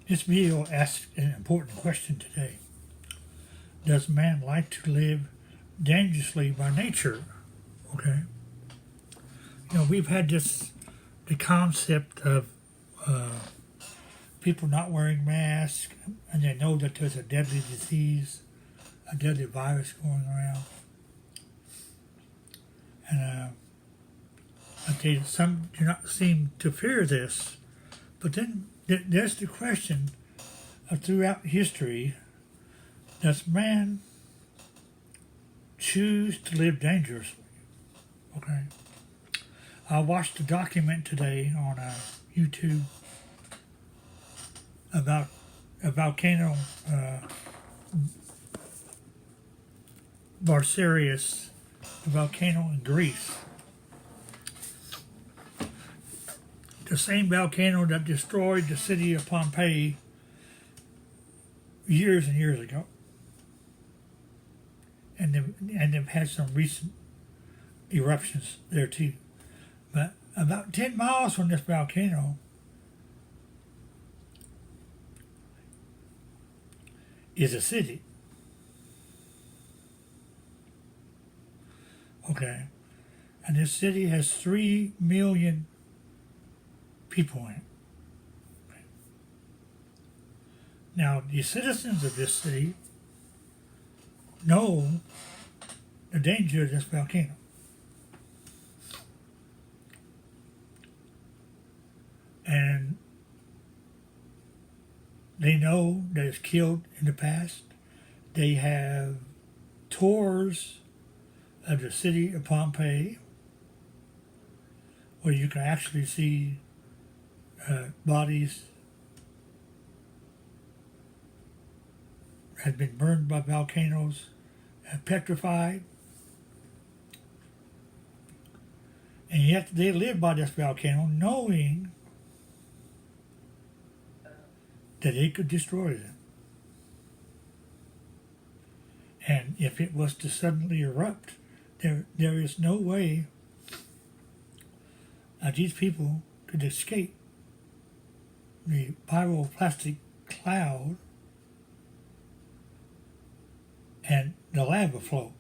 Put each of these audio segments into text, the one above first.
This video asks an important question today. Does man like to live dangerously by nature? Okay. We've had the concept of people not wearing masks, and they know that there's a deadly disease, a deadly virus going around. And some do not seem to fear this. But then there's the question of throughout history, does man choose to live dangerously? Okay. I watched a document today on YouTube about a volcano, Vesuvius, a volcano in Greece. The same volcano that destroyed the city of Pompeii years and years ago. And they've had some recent eruptions there too. But about 10 miles from this volcano is a city. Okay. And this city has 3 million people in it. Now, the citizens of this city know the danger of this volcano. And they know that it's killed in the past. They have tours of the city of Pompeii where you can actually see bodies had been burned by volcanoes, petrified, and yet they live by this volcano knowing that it could destroy them. And if it was to suddenly erupt, there is no way these people could escape the pyroclastic cloud and the lava flow,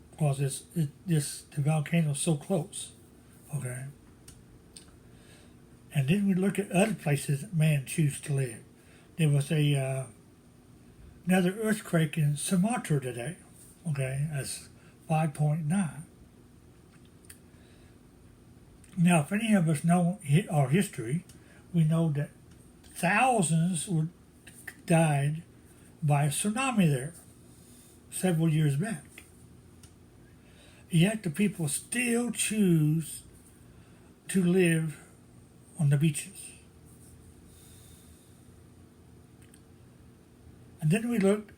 because the volcano is so close. Okay. And then we look at other places that man chooses to live. There was another earthquake in Sumatra today. Okay, that's 5.9. Now, if any of us know our history, we know that thousands died by a tsunami there several years back. Yet the people still choose to live on the beaches. And then we look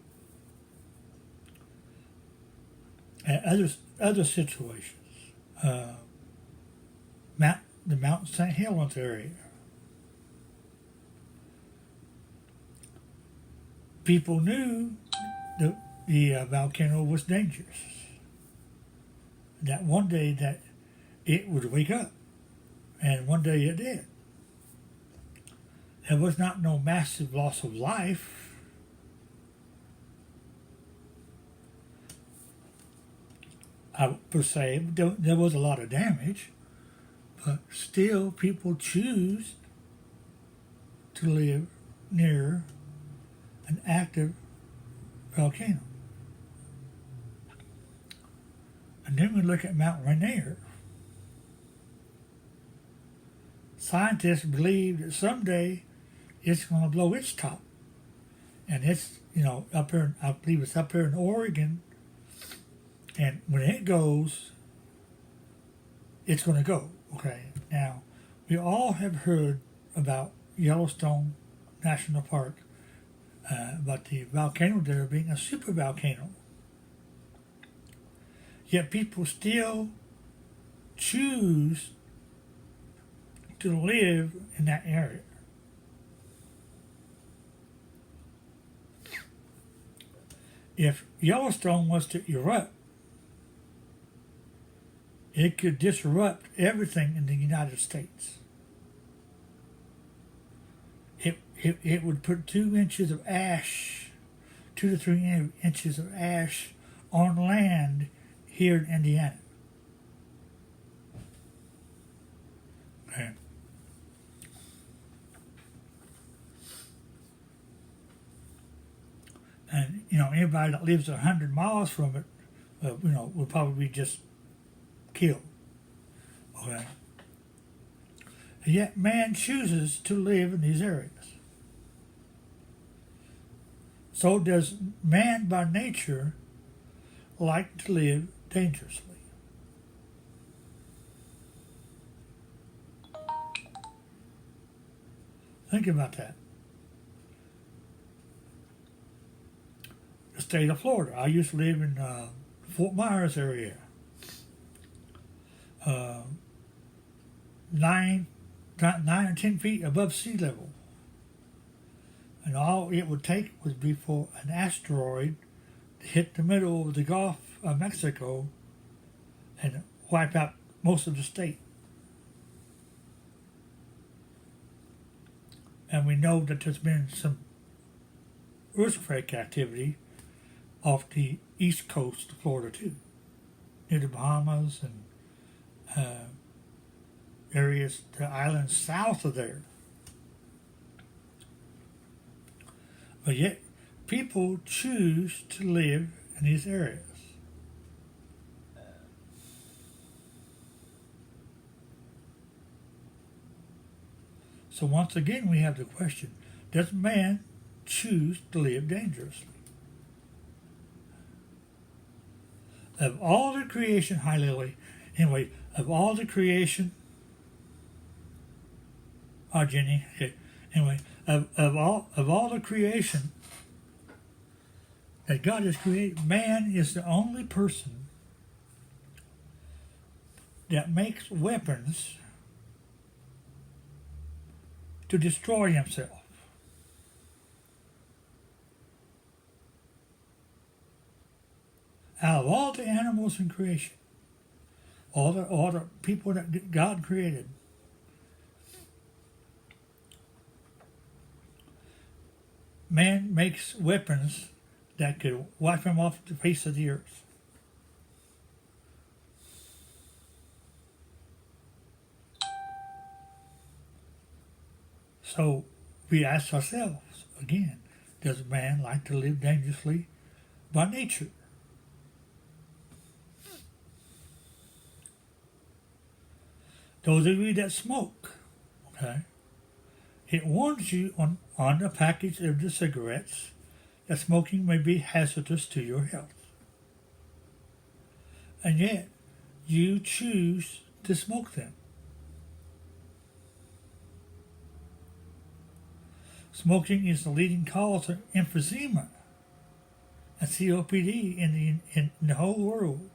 at other situations. The Mount St. Helens area. People knew the volcano was dangerous. That one day that it would wake up, and one day it did. There was not no massive loss of life. I would say there was a lot of damage, but still people choose to live near an active volcano. And then we look at Mount Rainier. Scientists believe that someday it's going to blow its top. And it's, up here, I believe it's up here in Oregon. And when it goes, it's going to go. Okay. Now, we all have heard about Yellowstone National Park, about the volcano there being a supervolcano. Yet people still choose to live in that area. If Yellowstone was to erupt, it could disrupt everything in the United States. it would put 2 inches of ash, 2 to 3 inches of ash on land here in Indiana. Okay. And anybody that lives 100 miles from it, will probably be just killed. Okay. And yet man chooses to live in these areas. So does man by nature like to live dangerously? Think about that. The state of Florida. I used to live in Fort Myers area. 9 or 10 feet above sea level. And all it would take would be for an asteroid to hit the middle of the Gulf of Mexico and wipe out most of the state. And we know that there's been some earthquake activity off the east coast of Florida too, near the Bahamas and areas, the islands south of there. But yet, people choose to live in these areas. So once again, we have the question, does man choose to live dangerously? Of all the creation, hi Lily, anyway, of all the creation, Jenny, okay, anyway, of all the creation that God has created, man is the only person that makes weapons to destroy himself. Out of all the animals in creation, all the people that God created, man makes weapons that could wipe him off the face of the earth. So we ask ourselves again, does man like to live dangerously by nature? Those of you that smoke, okay, it warns you on the package of the cigarettes that smoking may be hazardous to your health. And yet, you choose to smoke them. Smoking is the leading cause of emphysema and COPD in the whole world.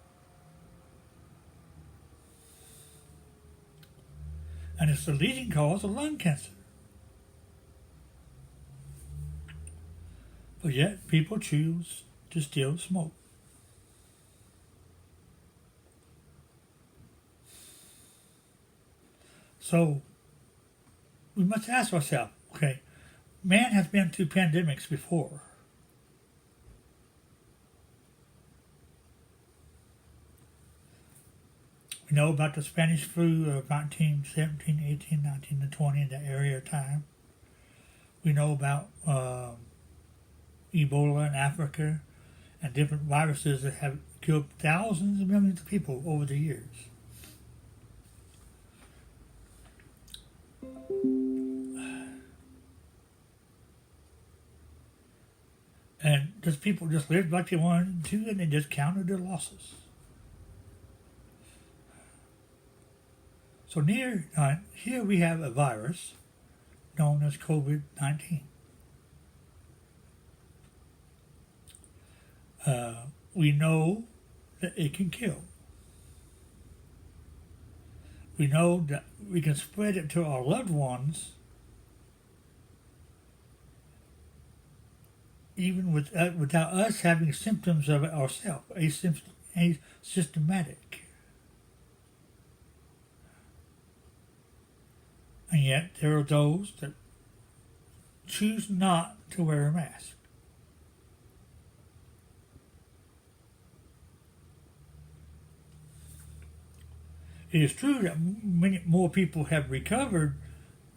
And it's the leading cause of lung cancer. But yet, people choose to still smoke. So, we must ask ourselves, okay, man has been through pandemics before. We know about the Spanish flu of 1917, 18, 19, and 20 in that area of time. We know about Ebola in Africa and different viruses that have killed thousands of millions of people over the years. And those people just lived like they wanted to, and they just counted their losses. So here we have a virus known as COVID-19. We know that it can kill. We know that we can spread it to our loved ones even without us having symptoms of it ourselves, asymptomatic. And yet there are those that choose not to wear a mask. It is true that many more people have recovered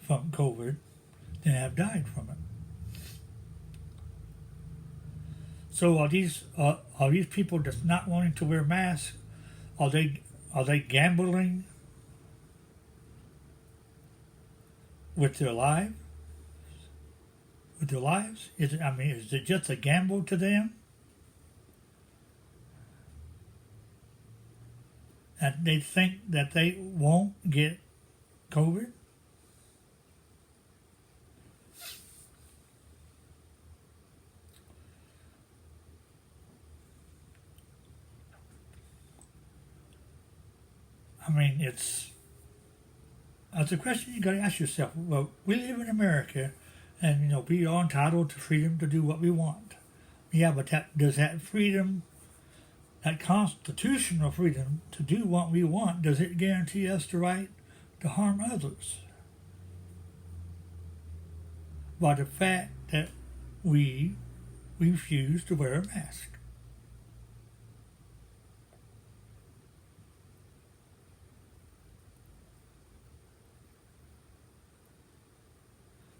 from COVID than have died from it. So are these people just not wanting to wear masks? Are they gambling with their lives? With their lives? Is it just a gamble to them? And they think that they won't get COVID? I mean, it's a question you got to ask yourself. Well, we live in America, and we are entitled to freedom to do what we want. Yeah, but does that freedom, that constitutional freedom to do what we want, does it guarantee us the right to harm others? By the fact that we refuse to wear a mask.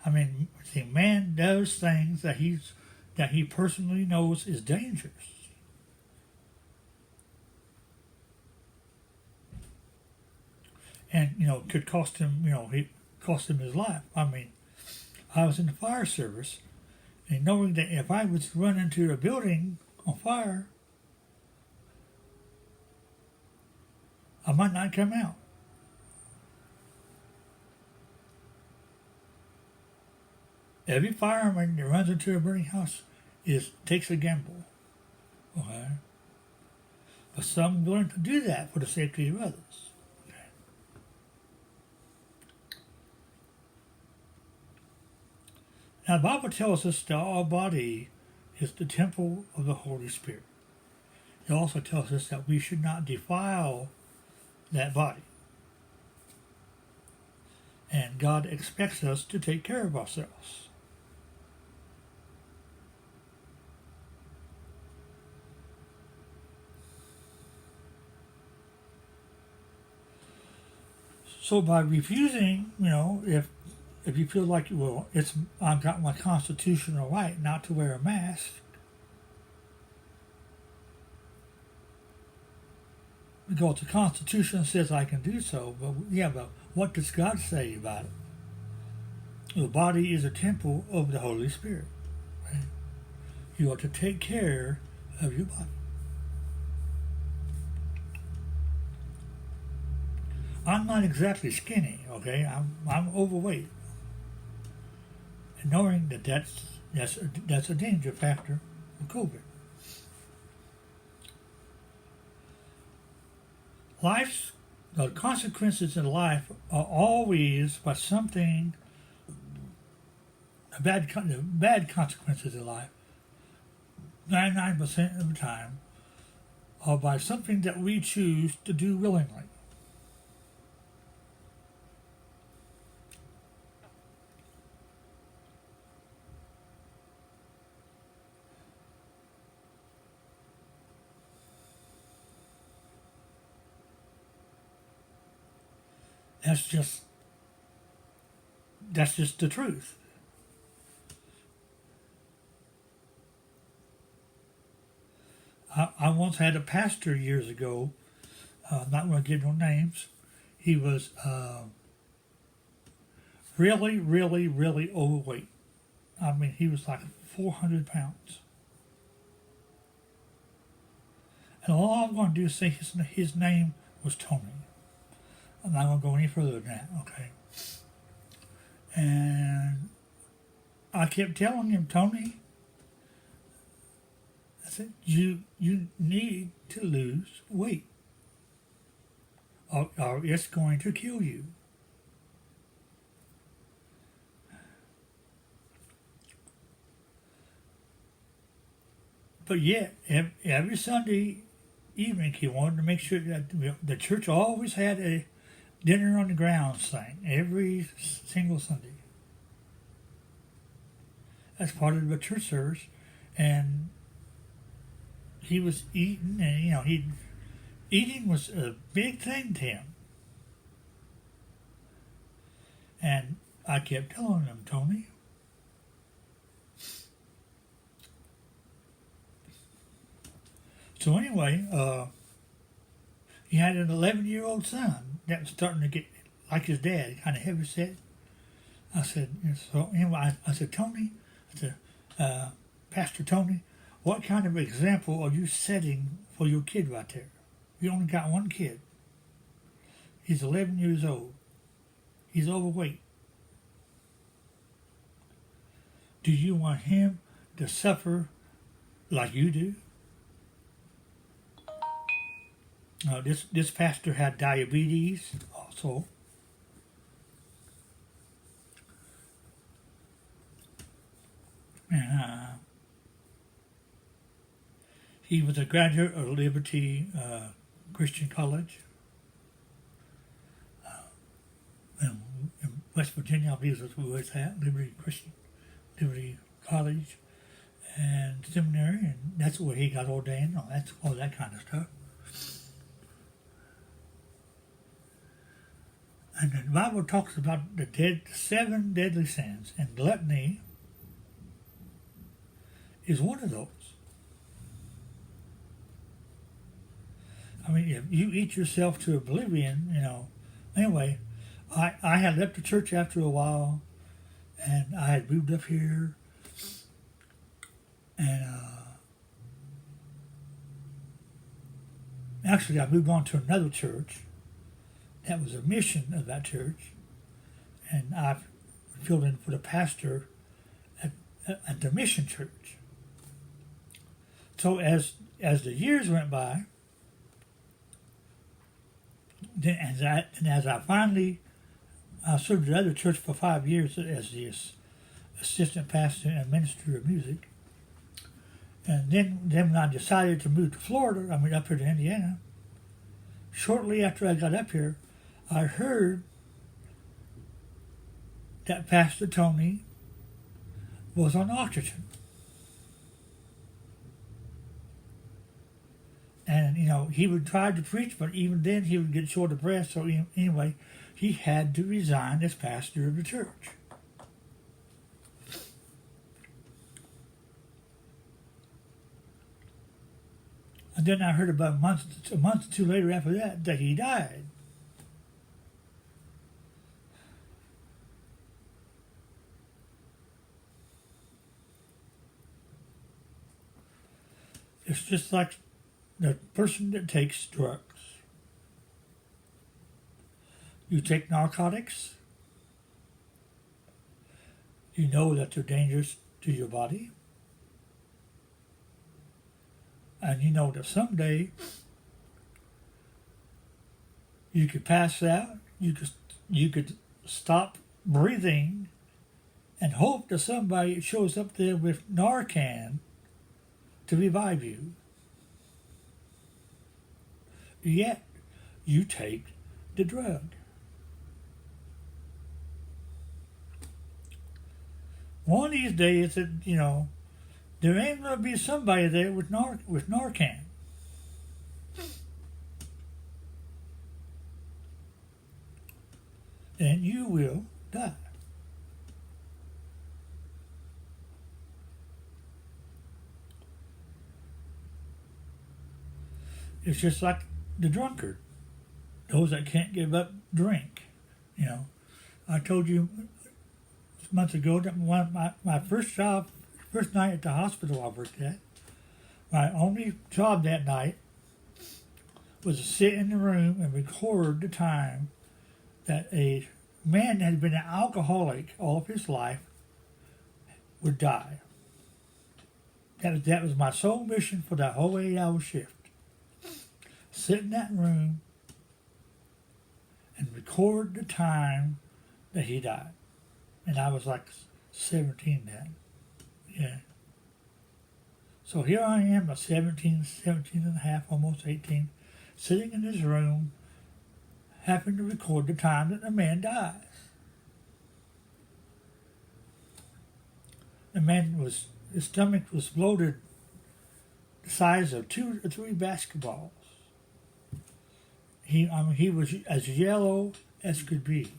I mean, see, man does things that he personally knows is dangerous. And could cost him his life. I mean, I was in the fire service, and knowing that if I was to run into a building on fire, I might not come out. Every fireman that runs into a burning house takes a gamble. Okay? But some are willing to do that for the safety of others. Okay? Now the Bible tells us that our body is the temple of the Holy Spirit. It also tells us that we should not defile that body. And God expects us to take care of ourselves. So by refusing, if you feel like, well, I've got my constitutional right not to wear a mask, because the Constitution says I can do so, but what does God say about it? The body is a temple of the Holy Spirit. Right? You are to take care of your body. I'm not exactly skinny, okay? I'm overweight, and knowing that that's a danger factor of COVID. The consequences in life are always by something. The bad consequences in life, 99% of the time, are by something that we choose to do willingly. That's just the truth. I once had a pastor years ago. I'm not going to give no names. He was really, really, really overweight. I mean, he was like 400 pounds. And all I'm going to do is say his name was Tony. I'm not going to go any further than that, okay? And I kept telling him, Tony, I said, you need to lose weight, or it's going to kill you. But yet, every Sunday evening, he wanted to make sure that the church always had a dinner on the grounds thing every single Sunday. as part of the church service, and he was eating, and eating was a big thing to him. And I kept telling him, Tony, so anyway, he had an 11-year-old son that was starting to get like his dad, kind of heavy set. I said, so anyway, I said, Tony, I said, Pastor Tony, what kind of example are you setting for your kid right there? You only got one kid. He's 11 years old. He's overweight. Do you want him to suffer like you do? This pastor had diabetes also. And he was a graduate of Liberty Christian College in West Virginia. I believe that's where it's at, Liberty College and Seminary, and that's where he got ordained. That's all that kind of stuff. And the Bible talks about the 7 deadly sins, and gluttony is one of those. I mean, if you eat yourself to oblivion, Anyway, I had left the church after a while, and I had moved up here, and actually I moved on to another church. That was a mission of that church, and I filled in for the pastor at the mission church. So as the years went by, as I finally served at other church for 5 years as the assistant pastor and minister of music, and then when I decided to move to Florida, up here to Indiana. Shortly after I got up here, I heard that Pastor Tony was on oxygen. And, he would try to preach, but even then he would get short of breath. So anyway, he had to resign as pastor of the church. And then I heard about a month or two later after that he died. It's just like the person that takes drugs. You take narcotics, you know that they're dangerous to your body, and you know that someday you could pass out, you could stop breathing, and hope that somebody shows up there with Narcan to revive you. Yet, you take the drug. One of these days, there ain't going to be somebody there with Narcan. And you will die. It's just like the drunkard, those that can't give up drink. I told you months ago that my first night at the hospital I worked at, my only job that night was to sit in the room and record the time that a man that had been an alcoholic all of his life would die. That was my sole mission for that whole 8-hour shift. Sit in that room and record the time that he died. And I was like 17 then. Yeah. So here I am at 17 and a half, almost 18, sitting in this room, having to record the time that the man dies. The man was, his stomach was bloated the size of 2 or 3 basketballs. He was as yellow as could be.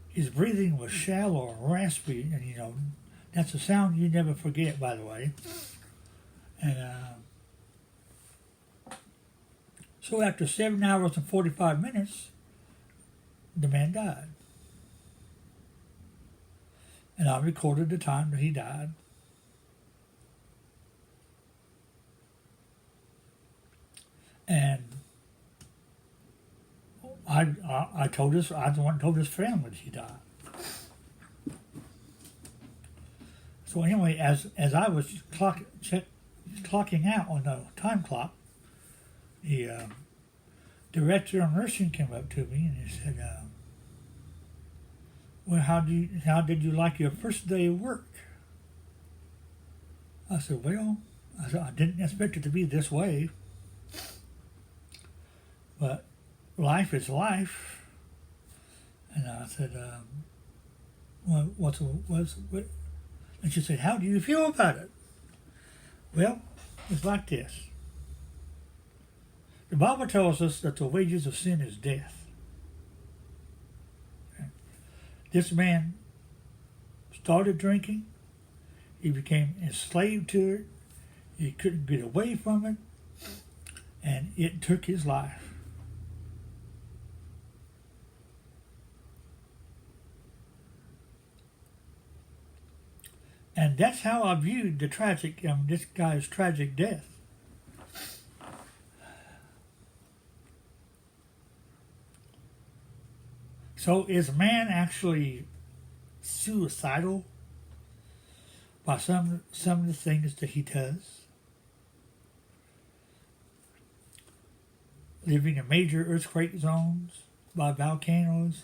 His breathing was shallow and raspy, and that's a sound you never forget, by the way. And so after 7 hours and 45 minutes, the man died. And I recorded the time that he died. And I told his, I the one told his family that he died. So anyway, as I was clocking out on the time clock, the director of nursing came up to me and he said, "Well, how did you like your first day of work?" I said, "Well," I didn't expect it to be this way, but life is life." And I said, "Well, what?" And she said, "How do you feel about it?" Well, it's like this. The Bible tells us that the wages of sin is death. Okay. This man started drinking. He became enslaved to it. He couldn't get away from it. And it took his life. And that's how I viewed this guy's tragic death. So is man actually suicidal by some of the things that he does? Living in major earthquake zones, by volcanoes,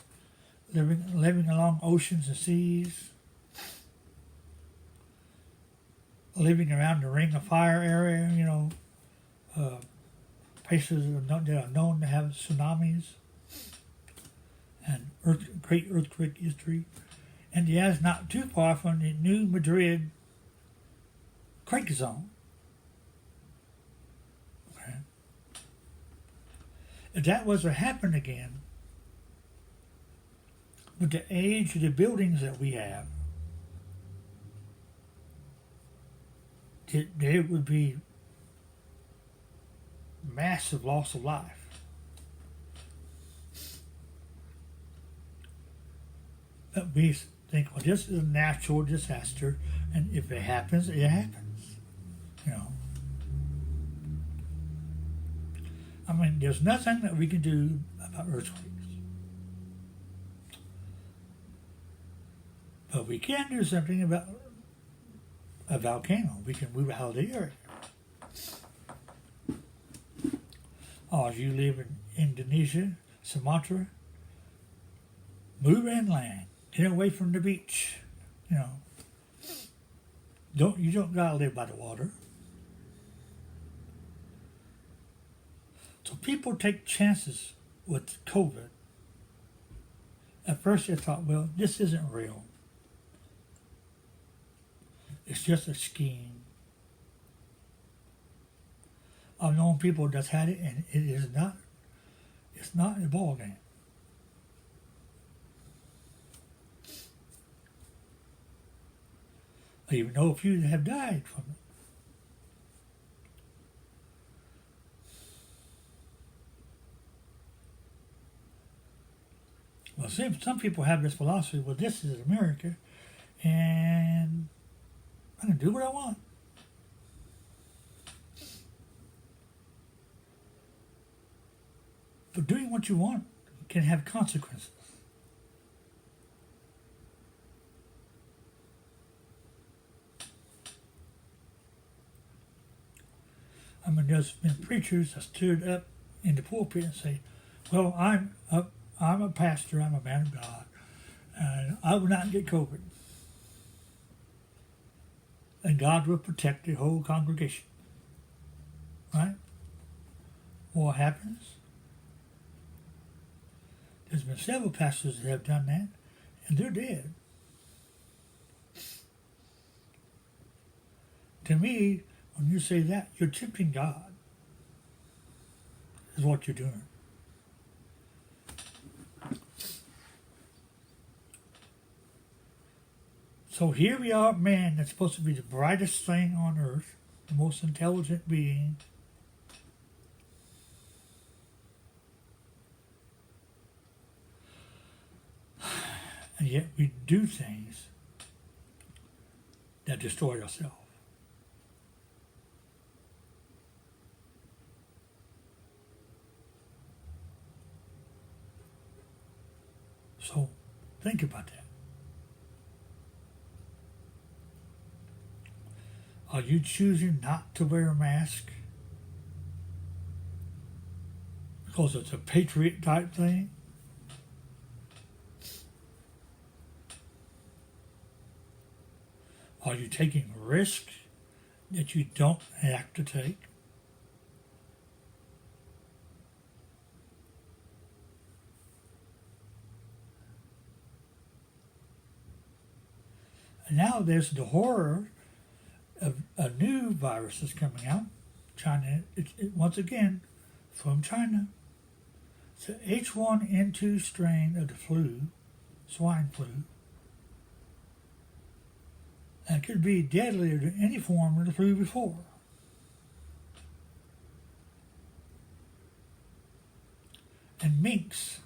living along oceans and seas, living around the Ring of Fire area, places that are known to have tsunamis and great earthquake history. And yes, not too far from the New Madrid quake zone. Okay. If that was to happen again, with the age of the buildings that we have, there would be massive loss of life. But we think, well, this is a natural disaster, and if it happens, it happens. I mean, there's nothing that we can do about earthquakes. But we can do something about a volcano. We can move out of the area. Oh, if you live in Indonesia, Sumatra, move inland. Get away from the beach. You don't gotta live by the water. So people take chances with COVID. At first they thought, well, this isn't real. It's just a scheme. I've known people that's had it, and it is not. It's not a ball game. I even know a few that have died from it. Well, some people have this philosophy, well, this is America, and I can do what I want. But doing what you want can have consequences. I mean, there's been preachers that stood up in the pulpit and say, well, I'm a pastor, I'm a man of God, and I will not get COVID. And God will protect the whole congregation. Right? What happens? There's been several pastors that have done that, and they're dead. To me, when you say that, you're tempting God, is what you're doing. So here we are, man, that's supposed to be the brightest thing on earth, the most intelligent being. And yet we do things that destroy ourselves. So think about that. Are you choosing not to wear a mask because it's a patriot type thing? Are you taking risks that you don't have to take? And now there's the horror of a new virus is coming out. China, once again, from China. It's the H1N2 strain of the flu, swine flu. And it could be deadlier than any form of the flu before. And minks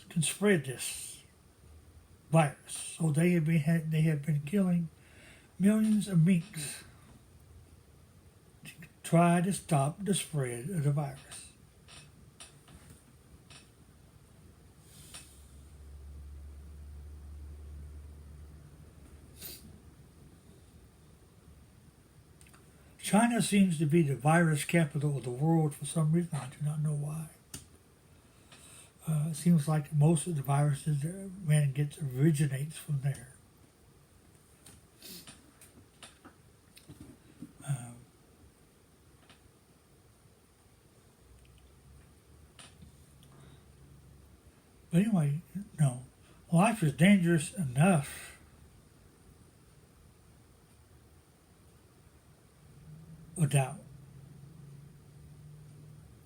can spread this virus. So they have been killing millions of minks to try to stop the spread of the virus. China seems to be the virus capital of the world for some reason. I do not know why. It seems like most of the viruses man originates from there. But anyway, no. Life is dangerous enough without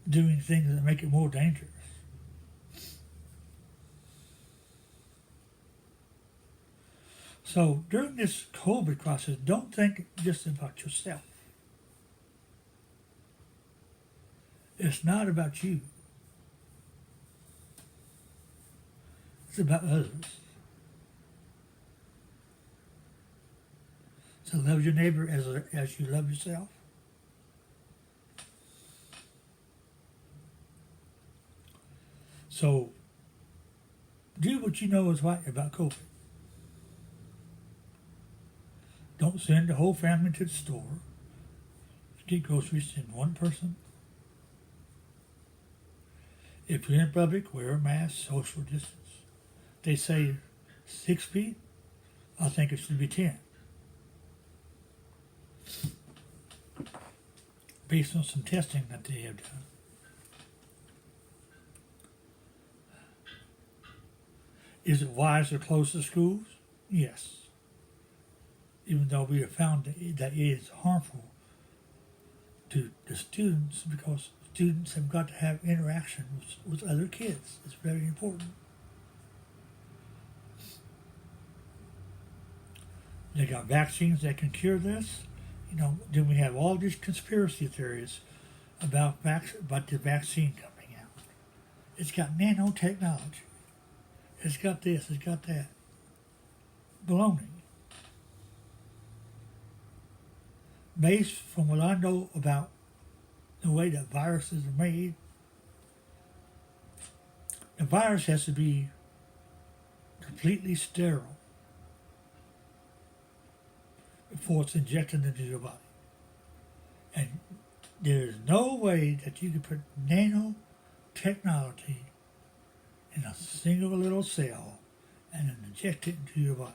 doing things that make it more dangerous. So during this COVID crisis, don't think just about yourself. It's not about you. It's about others. So love your neighbor as you love yourself. So do what you know is right about COVID. Don't send the whole family to the store to get groceries in one person. If you're in public, wear a mask, social distance. They say 6 feet. I think it should be 10. Based on some testing that they have done. Is it wise to close the schools? Yes. Even though we have found that it is harmful to the students because students have got to have interaction with other kids. It's very important. They got vaccines that can cure this. Then we have all these conspiracy theories about the vaccine coming out. It's got nanotechnology. It's got this, it's got that. Baloney. Based from what I know about the way that viruses are made, the virus has to be completely sterile before it's injected into your body. And there's no way that you can put nanotechnology in a single little cell and then inject it into your body.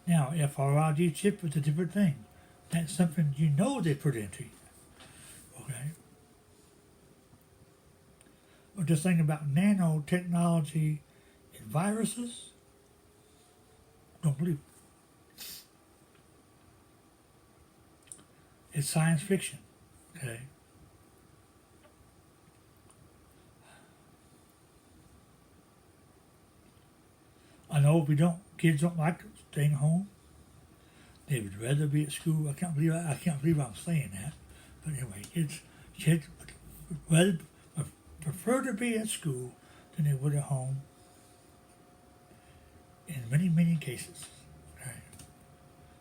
Now, FRID chip is a different thing. That's something they put into you. Okay? But this thing about nanotechnology viruses, don't believe it. It's science fiction, okay? I know kids don't like staying home. They would rather be at school. I can't believe I'm saying that. But anyway, kids would rather prefer to be at school than they would at home in many, many cases. Okay?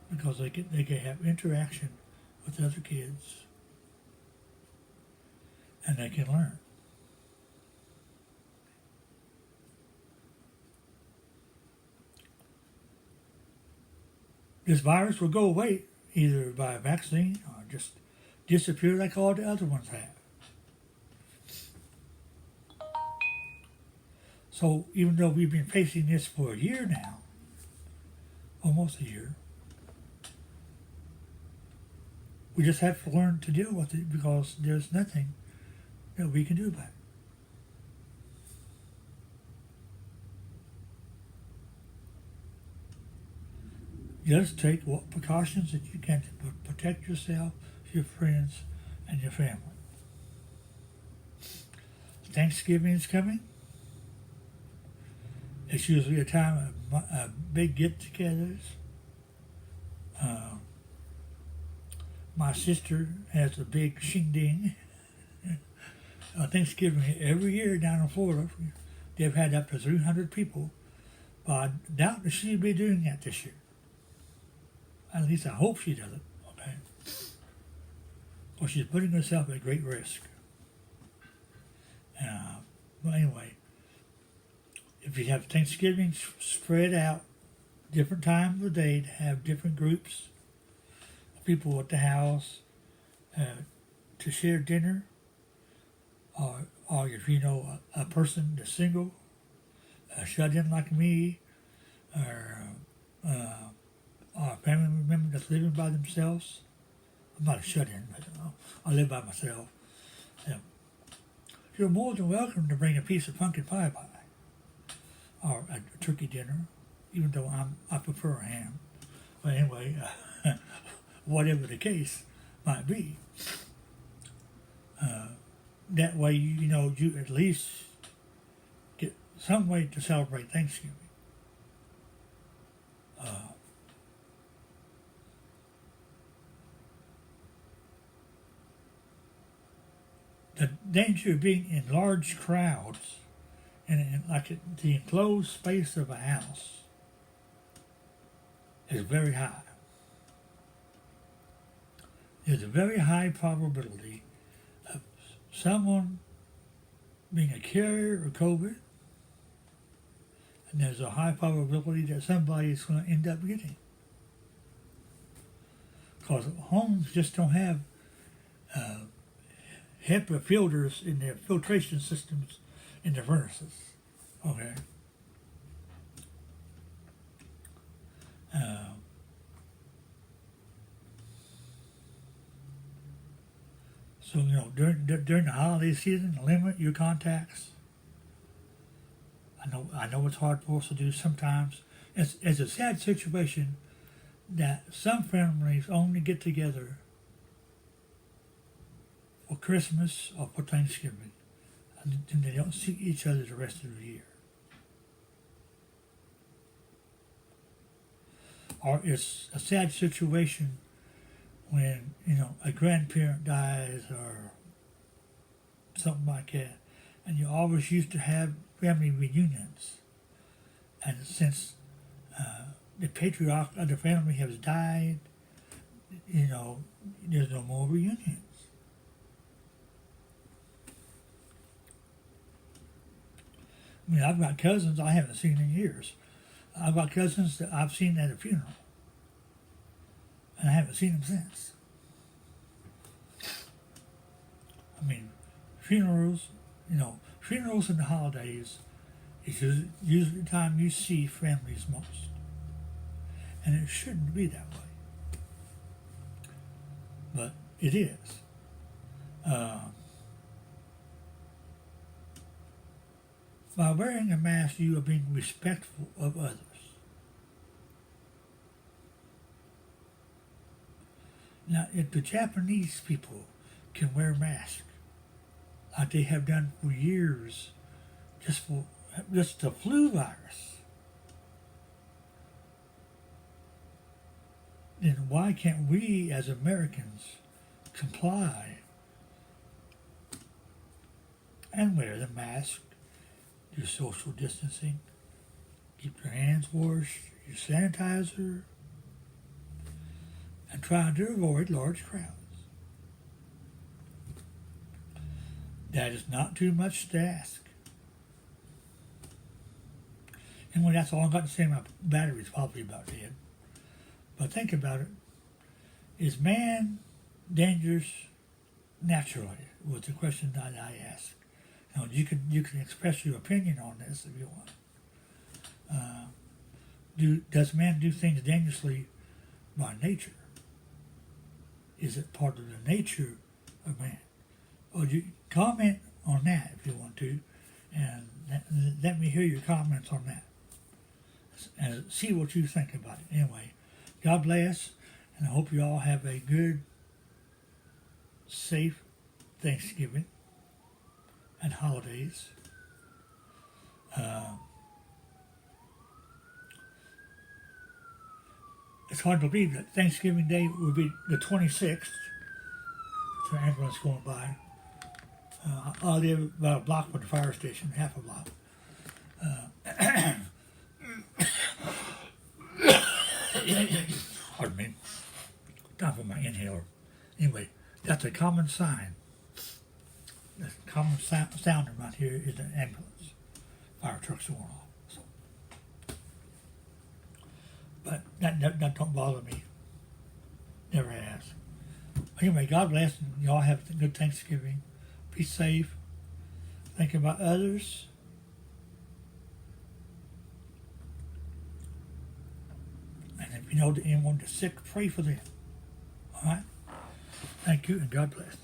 Because they can have interaction with other kids and they can learn. This virus will go away either by a vaccine or just disappear like all the other ones have. So even though we've been facing this for a year now, almost a year, we just have to learn to deal with it because there's nothing that we can do about it. Just take what precautions that you can to protect yourself, your friends, and your family. Thanksgiving is coming. It's usually a time of big get-togethers. My sister has a big shindig. Thanksgiving every year down in Florida. They've had up to 300 people. But I doubt that she'll be doing that this year. At least I hope she doesn't. Okay. Well, she's putting herself at great risk. But anyway, if you have Thanksgiving spread out, different times of the day to have different groups of people at the house to share dinner, or if you know a person that's single, shut in like me, or a family member that's living by themselves. I'm not a shut in, but I live by myself. You're more than welcome to bring a piece of pumpkin pie by, or a turkey dinner, even though I prefer a ham. But anyway, whatever the case might be, that way you at least get some way to celebrate Thanksgiving. The danger of being in large crowds in like the enclosed space of a house is very high. There's a very high probability of someone being a carrier of COVID, and there's a high probability that somebody is going to end up getting. Because homes just don't have HEPA filters in their filtration systems in their furnaces. Okay. So during the holiday season, limit your contacts. I know it's hard for us to do sometimes. It's a sad situation that some families only get together for Christmas or for Thanksgiving, and they don't see each other the rest of the year. Or it's a sad situation when a grandparent dies or something like that, and you always used to have family reunions, and since the patriarch of the family has died, there's no more reunions. I mean, I've got cousins I haven't seen in years. I've got cousins that I've seen at a funeral, and I haven't seen them since. I mean, funerals and the holidays is usually the time you see families most. And it shouldn't be that way. But it is. By wearing a mask, you are being respectful of others. Now, if the Japanese people can wear masks like they have done for years, just the flu virus, then why can't we as Americans comply and wear the mask, do social distancing, keep your hands washed, your sanitizer, and try to avoid large crowds? That is not too much to ask. Anyway, that's all I've got to say. My battery's probably about dead. But think about it. Is man dangerous naturally? Was the question that I asked. Now, you can express your opinion on this if you want. Does man do things dangerously by nature? Is it part of the nature of man? Or you comment on that if you want to, and let me hear your comments on that, and see what you think about it. Anyway, God bless, and I hope you all have a good, safe Thanksgiving and holidays. It's hard to believe that Thanksgiving Day will be the 26th. So ambulance going by. I live about a block from the fire station, half a block. Pardon me. Time for my inhaler. Anyway, that's a common sign. The common sound around here is an ambulance. Fire trucks going off. So. But that don't bother me. Never has. Anyway, God bless, and y'all have a good Thanksgiving. Be safe. Think about others. And if you know anyone that's sick, pray for them. All right? Thank you, and God bless.